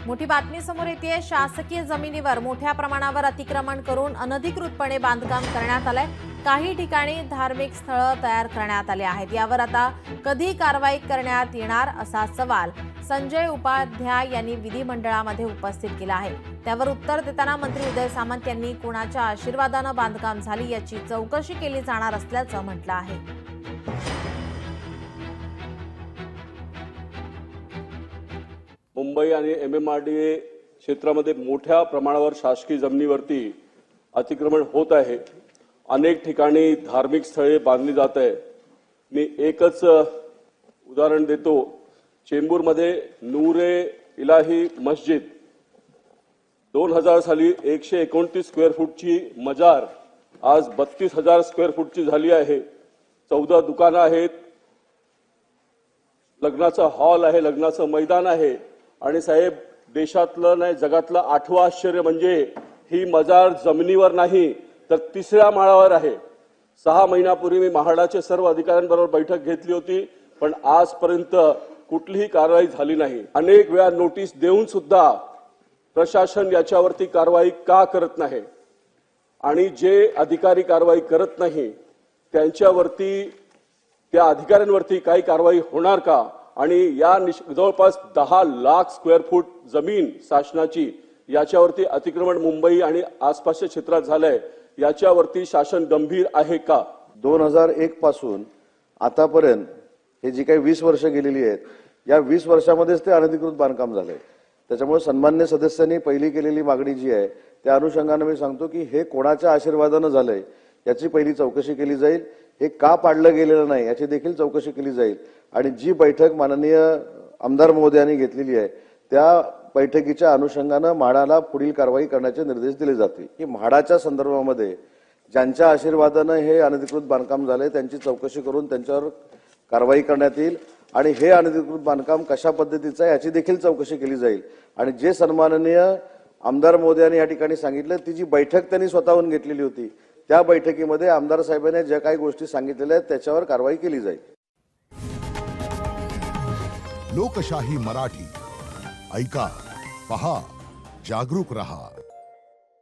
मोठी बातमी समोर येते। शासकीय जमिनीवर मोठ्या प्रमाणावर अतिक्रमण करून अनधिकृतपणे बांधकाम करण्यात आलंय। काही ठिकाणी धार्मिक स्थळं तयार करण्यात आले आहेत। यावर आता कधी कारवाई करण्यात येणार असा सवाल संजय उपाध्याय यांनी विधिमंडळामध्ये उपस्थित केला आहे। त्यावर उत्तर देताना मंत्री उदय सामंत यांनी कोणाच्या आशीर्वादाने बांधकाम झाली याची चौकशी केली जाणार असल्याचं म्हटलं आहे। मुंबई आणि MMRDA क्षेत्रामध्ये मोठ्या प्रमाणावर शासकीय जमिनीवरती अतिक्रमण होत आहे। अनेक ठिकाणी धार्मिक स्थळे बांधली जात आहे। मी एकच उदाहरण देतो। चेंबूरमध्ये नूरे इलाही मस्जिद 2000 साली 129 स्क्वेअर फूटची मजार आज 32,000 स्क्वेअर फूटची झाली आहे। 14 दुकानं आहेत, लग्नाचा हॉल आहे, लग्नाचं मैदान आहे। आणि साहेब, देशातलं नाही जगातलं 8वं आश्चर्य म्हणजे ही मजार जमिनीवर नाही तर 3ऱ्या माळावर आहे। 6 महिन्यापूर्वी मी महाडाच्या सर्व अधिकाऱ्यांबरोबर बैठक घेतली होती, पण आजपर्यंत कुठलीही कारवाई झाली नाही। अनेक वेळा नोटीस देऊन सुद्धा प्रशासन याच्यावरती कारवाई का करत नाही? आणि जे अधिकारी कारवाई करत नाही त्यांच्यावरती, त्या अधिकाऱ्यांवरती काही कारवाई होणार का? आणि या जवळपास 10 लाख स्क्वेअर फूट जमीन शासनाची याच्यावरती अतिक्रमण मुंबई आणि आसपासच्या क्षेत्रात झालंय, याच्यावरती शासन गंभीर आहे का? 2001 पासून आतापर्यंत हे जी काही 20 वर्ष गेलेली आहेत, या 20 वर्षामध्येच ते अनधिकृत बांधकाम झालंय। त्याच्यामुळे सन्मान्य सदस्यांनी पहिली केलेली मागणी जी आहे त्या अनुषंगाने मी सांगतो की हे कोणाच्या आशीर्वादाने झालंय याची पहिली चौकशी केली जाईल। हे का पाडलं गेलेलं नाही याची देखील चौकशी केली जाईल। आणि जी बैठक माननीय आमदार महोदयांनी घेतलेली आहे त्या बैठकीच्या अनुषंगाने म्हाडाला पुढील कारवाई करण्याचे निर्देश दिले जातील। की म्हाडाच्या संदर्भामध्ये ज्यांच्या आशीर्वादाने हे अनधिकृत बांधकाम झाले त्यांची चौकशी करून त्यांच्यावर कारवाई करण्यात येईल। आणि हे अनधिकृत बांधकाम कशा पद्धतीचं आहे याची देखील चौकशी केली जाईल। आणि जे सन्माननीय आमदार महोदयांनी या ठिकाणी सांगितलं, ती जी बैठक त्यांनी स्वतःहून घेतलेली होती त्या बैठकीमध्ये आमदार साहेबांनी ज्या काही गोष्टी सांगितलेल्या आहेत त्याच्यावर कारवाई केली जाईल। लोकशाही मराठी ऐका, पहा, जागरूक रहा।